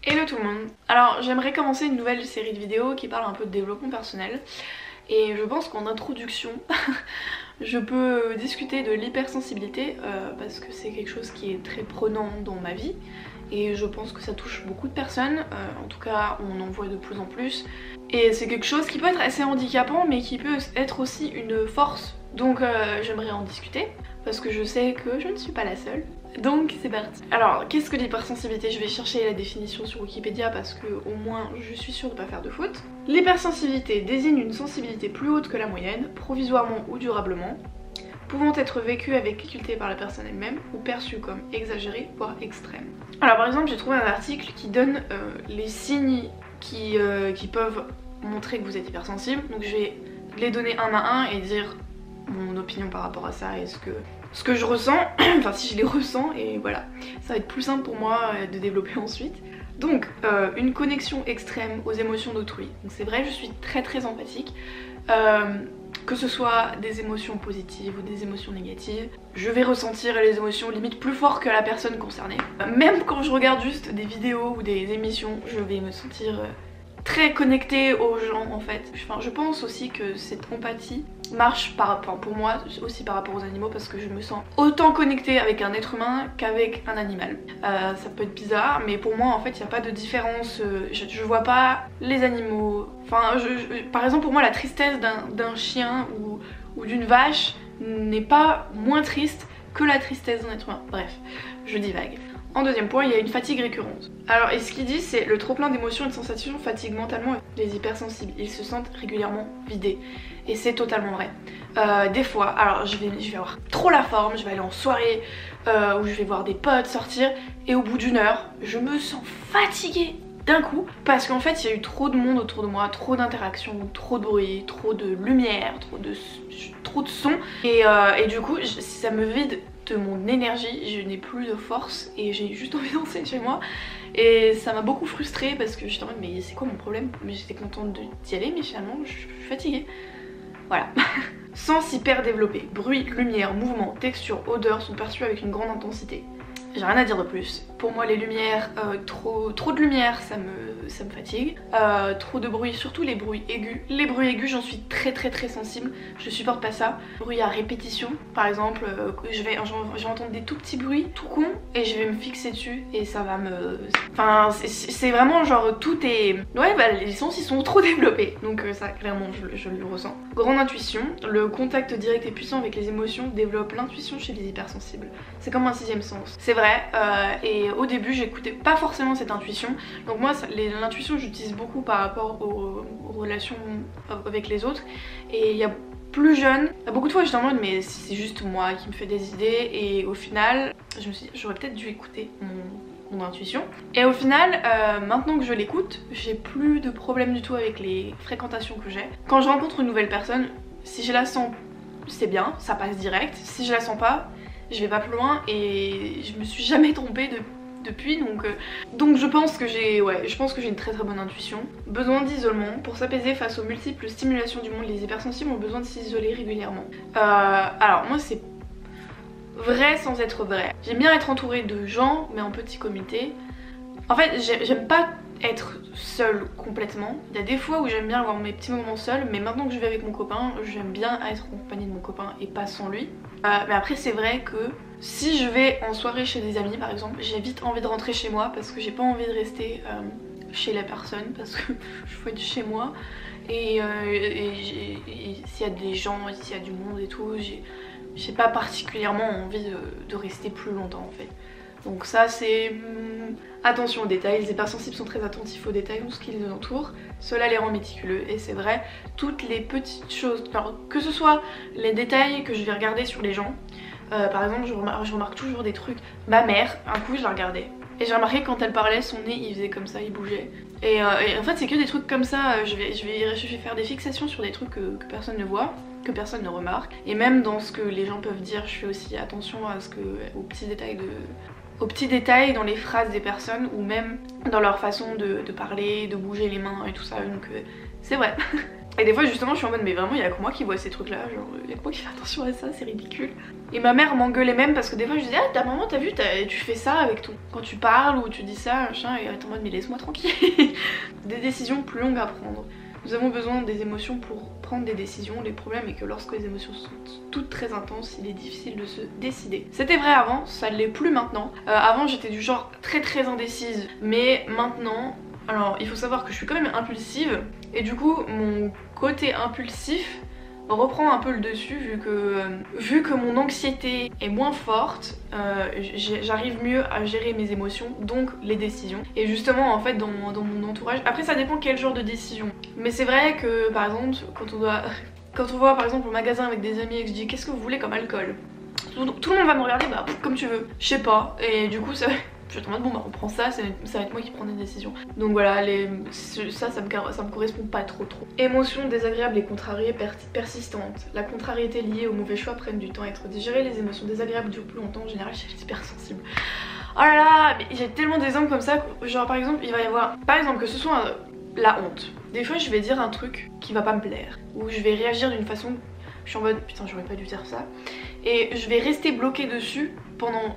Hello tout le monde. Alors j'aimerais commencer une nouvelle série de vidéos qui parle un peu de développement personnel. Et je pense qu'en introduction, je peux discuter de l'hypersensibilité parce que c'est quelque chose qui est très prenant dans ma vie. Et je pense que ça touche beaucoup de personnes, en tout cas on en voit de plus en plus. Et c'est quelque chose qui peut être assez handicapant mais qui peut être aussi une force. Donc j'aimerais en discuter parce que je sais que je ne suis pas la seule. Donc c'est parti. Alors qu'est-ce que l'hypersensibilité? Je vais chercher la définition sur Wikipédia parce que au moins je suis sûre de ne pas faire de faute. L'hypersensibilité désigne une sensibilité plus haute que la moyenne, provisoirement ou durablement, pouvant être vécue avec difficulté par la personne elle-même ou perçue comme exagérée voire extrême. Alors par exemple j'ai trouvé un article qui donne les signes qui peuvent montrer que vous êtes hypersensible. Donc je vais les donner un à un et dire mon opinion par rapport à ça et ce que je ressens, enfin si je les ressens, et voilà. Ça va être plus simple pour moi de développer ensuite. Donc une connexion extrême aux émotions d'autrui. Donc c'est vrai, je suis très empathique. Que ce soit des émotions positives ou des émotions négatives, je vais ressentir les émotions limite plus fort que la personne concernée. Même quand je regarde juste des vidéos ou des émissions, je vais me sentir très connectée aux gens en fait. Enfin, je pense aussi que cette empathie marche pour moi aussi par rapport aux animaux parce que je me sens autant connectée avec un être humain qu'avec un animal. Ça peut être bizarre mais pour moi en fait il n'y a pas de différence, je vois pas les animaux. Enfin par exemple pour moi la tristesse d'un chien ou d'une vache n'est pas moins triste que la tristesse d'un être humain. Bref, je divague. En deuxième point, il y a une fatigue récurrente. Alors, et ce qu'il dit, c'est le trop plein d'émotions et de sensations fatigue mentalement les hypersensibles. Ils se sentent régulièrement vidés. Et c'est totalement vrai. Des fois, alors je vais avoir trop la forme, je vais aller en soirée, où je vais voir des potes sortir, et au bout d'une heure, je me sens fatiguée d'un coup, parce qu'en fait, il y a eu trop de monde autour de moi, trop d'interactions, trop de bruit, trop de lumière, trop de son, et du coup, ça me vide de mon énergie, je n'ai plus de force et j'ai juste envie de danser chez moi et ça m'a beaucoup frustrée parce que j'étais en mode mais c'est quoi mon problème? Mais j'étais contente d'y aller mais finalement je suis fatiguée. Voilà. Sens hyper développé, bruit, lumière, mouvement, texture, odeur sont perçus avec une grande intensité. J'ai rien à dire de plus. Pour moi les lumières, trop de lumière ça me fatigue. Trop de bruit, surtout les bruits aigus. Les bruits aigus j'en suis très sensible, je supporte pas ça. Bruit à répétition, par exemple, je vais entendre des tout petits bruits, tout con, et je vais me fixer dessus et ça va me... Enfin c'est vraiment genre tout est... Ouais bah les sens ils sont trop développés, donc ça clairement je le ressens. Grande intuition, le contact direct et puissant avec les émotions développe l'intuition chez les hypersensibles. C'est comme un sixième sens. C'est vrai, et au début j'écoutais pas forcément cette intuition, donc moi l'intuition j'utilise beaucoup par rapport aux relations avec les autres, et il y a plus jeune, beaucoup de fois j'étais en mode mais c'est juste moi qui me fais des idées, et au final je me suis dit j'aurais peut-être dû écouter mon intuition, et au final maintenant que je l'écoute j'ai plus de problème du tout avec les fréquentations que j'ai. Quand je rencontre une nouvelle personne, si je la sens c'est bien, ça passe direct, si je la sens pas je vais pas plus loin, et je me suis jamais trompée depuis, donc je pense que j'ai une très bonne intuition. Besoin d'isolement. Pour s'apaiser face aux multiples stimulations du monde, les hypersensibles ont besoin de s'isoler régulièrement. Alors moi c'est vrai sans être vrai. J'aime bien être entourée de gens mais en petit comité. En fait j'aime pas être seule complètement. Il y a des fois où j'aime bien avoir mes petits moments seuls, mais maintenant que je vais avec mon copain, j'aime bien être accompagnée de mon copain et pas sans lui. Mais après c'est vrai que si je vais en soirée chez des amis par exemple, j'ai vite envie de rentrer chez moi parce que j'ai pas envie de rester chez la personne parce que je veux être chez moi. Et s'il y a des gens, s'il y a du monde et tout, j'ai pas particulièrement envie de rester plus longtemps en fait. Donc ça c'est... Attention aux détails, les hypersensibles sont très attentifs aux détails, tout ce qui les entoure. Cela les rend méticuleux, et c'est vrai, toutes les petites choses, alors, que ce soit les détails que je vais regarder sur les gens, par exemple je remarque toujours des trucs. Ma mère, un coup je la regardais, et j'ai remarqué quand elle parlait, son nez il faisait comme ça, il bougeait. Et en fait c'est que des trucs comme ça, je vais faire des fixations sur des trucs que personne ne voit, que personne ne remarque. Et même dans ce que les gens peuvent dire, je fais aussi attention aux petits détails dans les phrases des personnes, ou même dans leur façon de parler, de bouger les mains et tout ça, donc c'est vrai. Et des fois justement je suis en mode mais vraiment il y a que moi qui vois ces trucs là, genre il y a que moi qui fais attention à ça, c'est ridicule. Et ma mère m'engueulait même parce que des fois je disais ah ta maman t'as vu tu fais ça avec ton... quand tu parles ou tu dis ça machin, et elle est en mode mais laisse-moi tranquille. Des décisions plus longues à prendre. Nous avons besoin des émotions pour prendre des décisions. Les problèmes est que lorsque les émotions sont toutes très intenses, il est difficile de se décider. C'était vrai avant, ça ne l'est plus maintenant. Avant j'étais du genre très indécise, mais maintenant, alors il faut savoir que je suis quand même impulsive et du coup mon côté impulsif reprend un peu le dessus vu que mon anxiété est moins forte, j'arrive mieux à gérer mes émotions, donc les décisions. Et justement en fait dans mon entourage, après ça dépend quel genre de décision, mais c'est vrai que par exemple quand on va par exemple au magasin avec des amis et que je dis qu'est-ce que vous voulez comme alcool, tout le monde va me regarder bah comme tu veux, je sais pas, et du coup ça... Je suis en mode bon bah on prend ça, ça va être moi qui prends des décisions. Donc voilà, ça me correspond pas trop. Émotions désagréables et contrariées persistantes. La contrariété liée aux mauvais choix prennent du temps à être digérées, les émotions désagréables durent plus longtemps, en général chez les hypersensibles. Oh là là, mais j'ai tellement d'exemples comme ça, genre par exemple il va y avoir, par exemple que ce soit la honte. Des fois je vais dire un truc qui va pas me plaire, ou je vais réagir d'une façon, je suis en mode putain j'aurais pas dû dire ça, et je vais rester bloquée dessus pendant...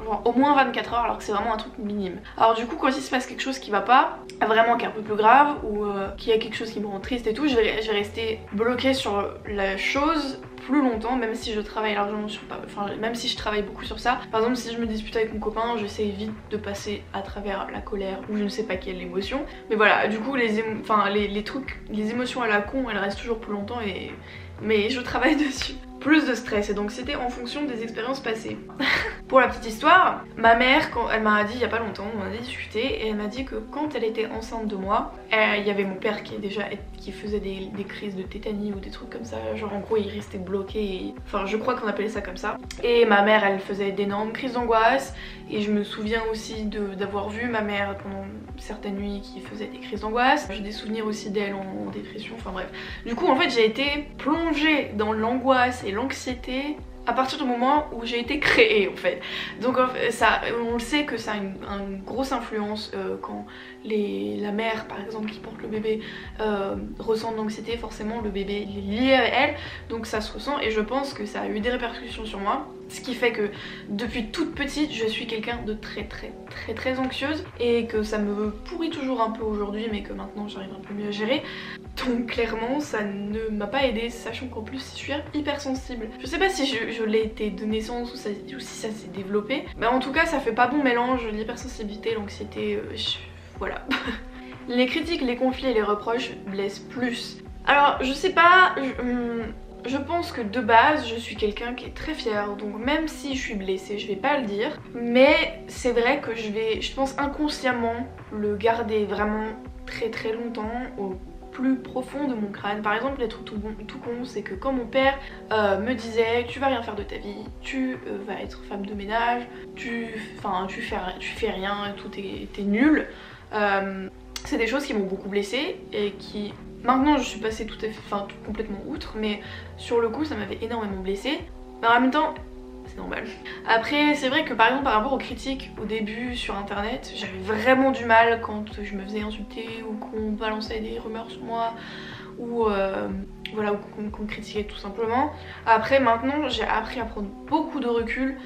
genre au moins 24 heures alors que c'est vraiment un truc minime. Alors du coup quand il se passe quelque chose qui va pas, vraiment qui est un peu plus grave ou qu'il y a quelque chose qui me rend triste et tout, je vais rester bloquée sur la chose plus longtemps, même si je travaille largement sur... Enfin même si je travaille beaucoup sur ça. Par exemple si je me dispute avec mon copain, j'essaie vite de passer à travers la colère ou je ne sais pas quelle émotion. Mais voilà, du coup les émotions à la con elles restent toujours plus longtemps mais je travaille dessus. Plus de stress et d'anxiété en fonction des expériences passées. Pour la petite histoire, ma mère, quand elle m'a dit il y a pas longtemps, on en a discuté et elle m'a dit que quand elle était enceinte de moi, il y avait mon père qui faisait des crises de tétanie ou des trucs comme ça, genre en gros il restait bloqué, enfin je crois qu'on appelait ça comme ça. Et ma mère elle faisait d'énormes crises d'angoisse et je me souviens aussi d'avoir vu ma mère pendant certaines nuits qui faisait des crises d'angoisse. J'ai des souvenirs aussi d'elle en dépression, enfin bref. Du coup en fait j'ai été plongée dans l'angoisse et l'anxiété à partir du moment où j'ai été créée en fait. Donc ça, on le sait que ça a une grosse influence quand la mère par exemple qui porte le bébé ressent de l'anxiété, forcément le bébé il est lié à elle, donc ça se ressent et je pense que ça a eu des répercussions sur moi. Ce qui fait que depuis toute petite je suis quelqu'un de très anxieuse et que ça me pourrit toujours un peu aujourd'hui mais que maintenant j'arrive un peu mieux à gérer. Donc clairement ça ne m'a pas aidée, sachant qu'en plus je suis hypersensible. Je sais pas si je l'ai été de naissance ou si ça s'est développé, mais en tout cas ça fait pas bon mélange, l'hypersensibilité, l'anxiété, voilà. Les critiques, les conflits et les reproches blessent plus. Alors je sais pas, je pense que de base je suis quelqu'un qui est très fier, donc même si je suis blessée je vais pas le dire, mais c'est vrai que je pense inconsciemment le garder vraiment très longtemps au plus profond de mon crâne. Par exemple les trucs tout con, c'est que quand mon père me disait tu vas rien faire de ta vie, tu vas être femme de ménage, tu fais rien, tout t'es nul, c'est des choses qui m'ont beaucoup blessée et qui maintenant je suis passée tout complètement outre, mais sur le coup ça m'avait énormément blessée, mais en même temps c'est normal. Après c'est vrai que par exemple par rapport aux critiques au début sur internet, j'avais vraiment du mal quand je me faisais insulter ou qu'on balançait des rumeurs sur moi ou voilà, ou qu'on me critiquait tout simplement. Après maintenant j'ai appris à prendre beaucoup de recul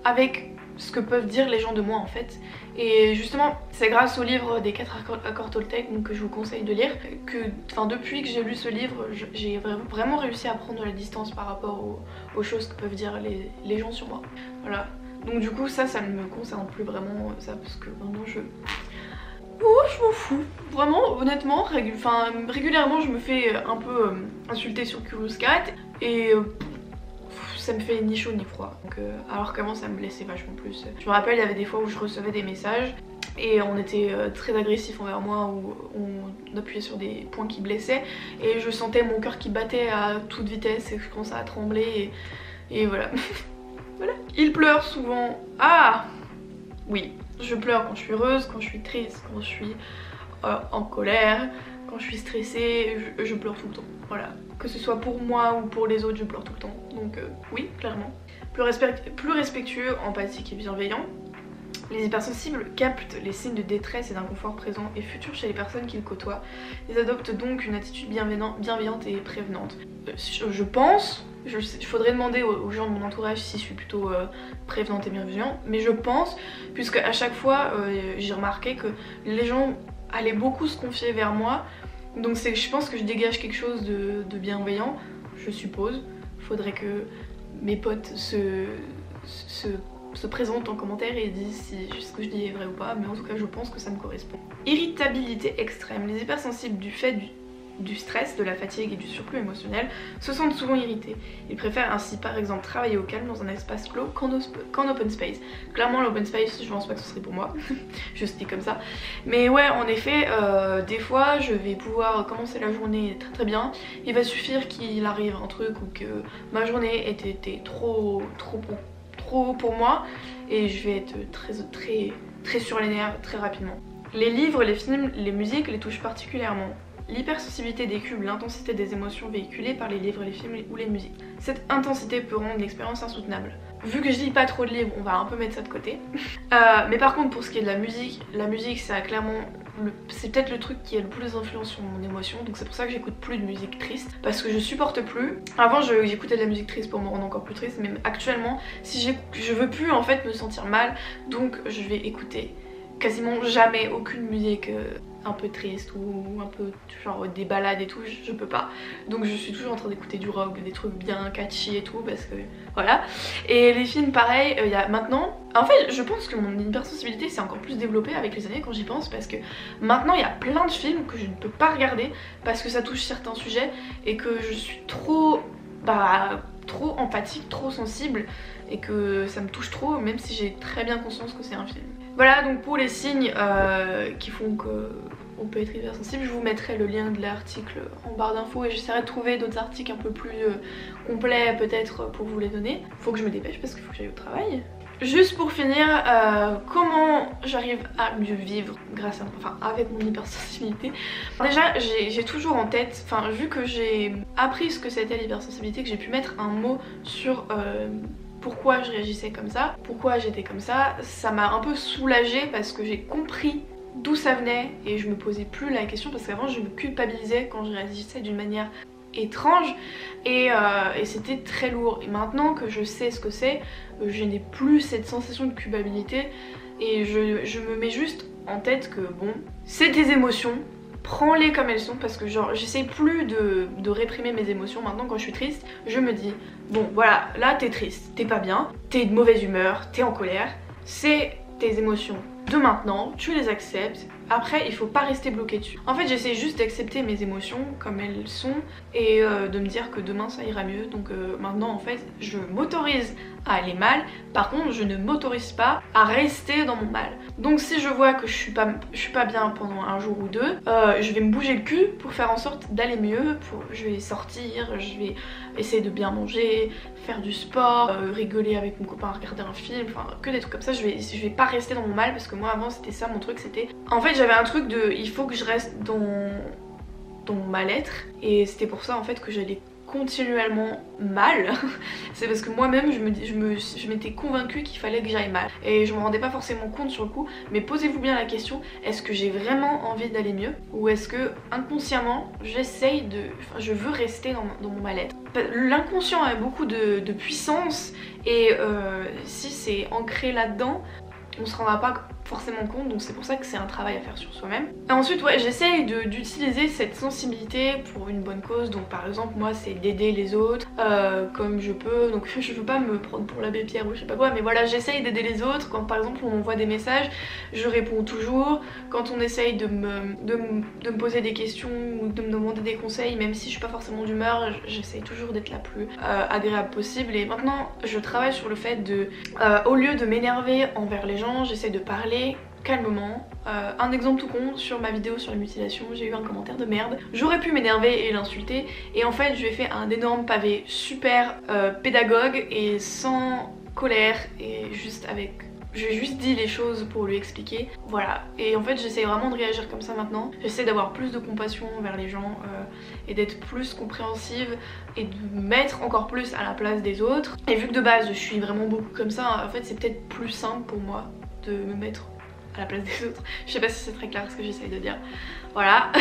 avec ce que peuvent dire les gens de moi en fait, et justement c'est grâce au livre des 4 accords Toltec que je vous conseille de lire que depuis que j'ai lu ce livre j'ai vraiment réussi à prendre la distance par rapport aux choses que peuvent dire les gens sur moi, voilà. Donc du coup ça ne me concerne plus vraiment ça, parce que maintenant je m'en fous, vraiment honnêtement, régulièrement je me fais un peu insulter sur Curious Cat et ça me fait ni chaud ni froid, donc, alors qu'avant ça me blessait vachement plus. Je me rappelle il y avait des fois où je recevais des messages et on était très agressif envers moi, où on appuyait sur des points qui blessaient et je sentais mon cœur qui battait à toute vitesse et je commençais à trembler et voilà. Voilà. Il pleure souvent. Ah oui, je pleure quand je suis heureuse, quand je suis triste, quand je suis en colère, quand je suis stressée, je pleure tout le temps, voilà. Que ce soit pour moi ou pour les autres, je pleure tout le temps. Donc oui, clairement. Plus respectueux, empathique et bienveillant. Les hypersensibles captent les signes de détresse et d'inconfort présents et futurs chez les personnes qu'ils côtoient. Ils adoptent donc une attitude bienveillante et prévenante. Je pense, il faudrait demander aux gens de mon entourage si je suis plutôt prévenante et bienveillante, mais je pense, puisque à chaque fois j'ai remarqué que les gens allaient beaucoup se confier vers moi, donc je pense que je dégage quelque chose de bienveillant, je suppose. Faudrait que mes potes se présentent en commentaire et disent si ce que je dis est vrai ou pas, mais en tout cas je pense que ça me correspond. Irritabilité extrême. Les hypersensibles du fait du stress, de la fatigue et du surplus émotionnel se sentent souvent irrités. Ils préfèrent ainsi par exemple travailler au calme dans un espace clos qu'en open space. Clairement l'open space je pense pas que ce serait pour moi, juste dit comme ça. Mais ouais en effet des fois je vais pouvoir commencer la journée très très bien. Il va suffire qu'il arrive un truc ou que ma journée ait été trop pour moi et je vais être très sur les nerfs très rapidement. Les livres, les films, les musiques les touchent particulièrement. L'hypersensibilité décuple l'intensité des émotions véhiculées par les livres, les films ou les musiques. Cette intensité peut rendre l'expérience insoutenable. Vu que je lis pas trop de livres, on va un peu mettre ça de côté. Mais par contre pour ce qui est de la musique ça a clairement... C'est peut-être le truc qui a le plus d'influence sur mon émotion, donc c'est pour ça que j'écoute plus de musique triste, parce que je supporte plus. Avant j'écoutais de la musique triste pour me rendre encore plus triste, mais actuellement si je veux plus en fait me sentir mal, donc je vais écouter quasiment jamais aucune musique un peu triste ou un peu genre des balades et tout, je peux pas. Donc je suis toujours en train d'écouter du rock, des trucs bien catchy et tout parce que voilà. Et les films pareil, il y a maintenant... En fait je pense que mon hypersensibilité s'est encore plus développée avec les années quand j'y pense, parce que maintenant il y a plein de films que je ne peux pas regarder parce que ça touche certains sujets et que je suis trop empathique, trop sensible et que ça me touche trop même si j'ai très bien conscience que c'est un film. Voilà donc pour les signes qui font qu'on peut être hypersensible, je vous mettrai le lien de l'article en barre d'infos et j'essaierai de trouver d'autres articles un peu plus complets peut-être pour vous les donner. Faut que je me dépêche parce qu'il faut que j'aille au travail. Juste pour finir, comment j'arrive à mieux vivre grâce avec mon hypersensibilité. Déjà j'ai toujours en tête, vu que j'ai appris ce que c'était l'hypersensibilité, que j'ai pu mettre un mot sur pourquoi je réagissais comme ça, pourquoi j'étais comme ça m'a un peu soulagée parce que j'ai compris d'où ça venait et je me posais plus la question, parce qu'avant je me culpabilisais quand je réagissais d'une manière étrange et c'était très lourd. Et maintenant que je sais ce que c'est, je n'ai plus cette sensation de culpabilité et je me mets juste en tête que bon, c'est des émotions, prends-les comme elles sont, parce que genre j'essaie plus de réprimer mes émotions. Maintenant quand je suis triste, je me dis bon voilà, là t'es triste, t'es pas bien, t'es de mauvaise humeur, t'es en colère, c'est tes émotions de maintenant, tu les acceptes. Après il faut pas rester bloqué dessus. En fait j'essaie juste d'accepter mes émotions comme elles sont et de me dire que demain ça ira mieux. Donc maintenant en fait je m'autorise à aller mal, par contre je ne m'autorise pas à rester dans mon mal. Donc si je vois que je suis pas bien pendant un jour ou deux, je vais me bouger le cul pour faire en sorte d'aller mieux. Je vais sortir, je vais essayer de bien manger, faire du sport, rigoler avec mon copain, regarder un film, que des trucs comme ça. Je vais pas rester dans mon mal, parce que moi avant c'était ça mon truc, c'était... En fait j'avais un truc de il faut que je reste dans mon mal-être, et c'était pour ça en fait que j'allais continuellement mal. C'est parce que moi-même je m'étais convaincue qu'il fallait que j'aille mal et je me rendais pas forcément compte sur le coup. Mais posez-vous bien la question, est-ce que j'ai vraiment envie d'aller mieux, ou est-ce que inconsciemment je veux rester dans mon mal-être. L'inconscient a beaucoup de puissance et si c'est ancré là-dedans, on se rendra pas forcément compte, donc c'est pour ça que c'est un travail à faire sur soi-même. Et ensuite ouais, j'essaye d'utiliser cette sensibilité pour une bonne cause. Donc par exemple moi c'est d'aider les autres comme je peux, donc je veux pas me prendre pour l'abbé Pierre ou je sais pas quoi, mais voilà, j'essaye d'aider les autres. Quand par exemple on m'envoie des messages, je réponds toujours. Quand on essaye de me poser des questions ou de me demander des conseils, même si je suis pas forcément d'humeur, j'essaye toujours d'être la plus agréable possible. Et maintenant je travaille sur le fait de au lieu de m'énerver envers les gens, j'essaie de parler calmement. Un exemple tout con, sur ma vidéo sur les mutilations, j'ai eu un commentaire de merde. J'aurais pu m'énerver et l'insulter, et en fait je lui ai fait un énorme pavé super pédagogue et sans colère, et juste avec... J'ai juste dit les choses pour lui expliquer, voilà. Et en fait j'essaie vraiment de réagir comme ça maintenant. J'essaie d'avoir plus de compassion envers les gens et d'être plus compréhensive et de me mettre encore plus à la place des autres. Et vu que de base je suis vraiment beaucoup comme ça, en fait c'est peut-être plus simple pour moi de me mettre à la place des autres. Je sais pas si c'est très clair ce que j'essaye de dire. Voilà.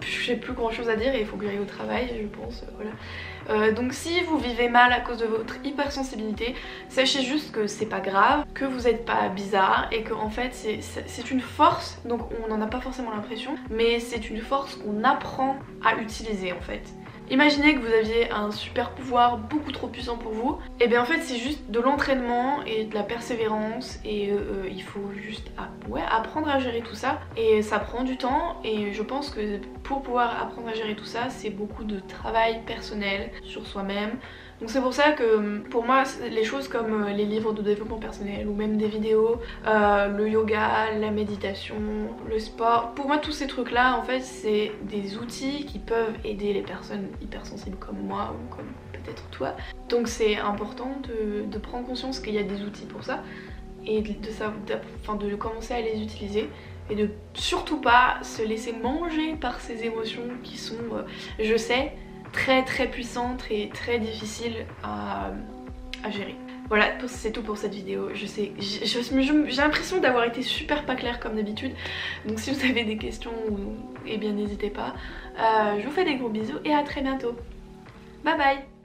J'ai plus grand chose à dire et il faut que j'aille au travail, je pense. Voilà. Donc si vous vivez mal à cause de votre hypersensibilité, sachez juste que c'est pas grave, que vous n'êtes pas bizarre et que en fait c'est une force, donc on n'en a pas forcément l'impression, mais c'est une force qu'on apprend à utiliser en fait. Imaginez que vous aviez un super pouvoir beaucoup trop puissant pour vous, et bien en fait c'est juste de l'entraînement et de la persévérance et il faut juste apprendre à gérer tout ça et ça prend du temps et je pense que pour pouvoir apprendre à gérer tout ça c'est beaucoup de travail personnel sur soi-même. Donc c'est pour ça que pour moi les choses comme les livres de développement personnel ou même des vidéos, le yoga, la méditation, le sport, pour moi tous ces trucs là en fait c'est des outils qui peuvent aider les personnes hypersensibles comme moi ou comme peut-être toi. Donc c'est important de prendre conscience qu'il y a des outils pour ça et de commencer à les utiliser et de surtout pas se laisser manger par ces émotions qui sont, je sais, très puissante et très difficile à gérer. Voilà, c'est tout pour cette vidéo. Je sais, j'ai l'impression d'avoir été super pas claire comme d'habitude. Donc si vous avez des questions, eh bien n'hésitez pas. Je vous fais des gros bisous et à très bientôt. Bye bye.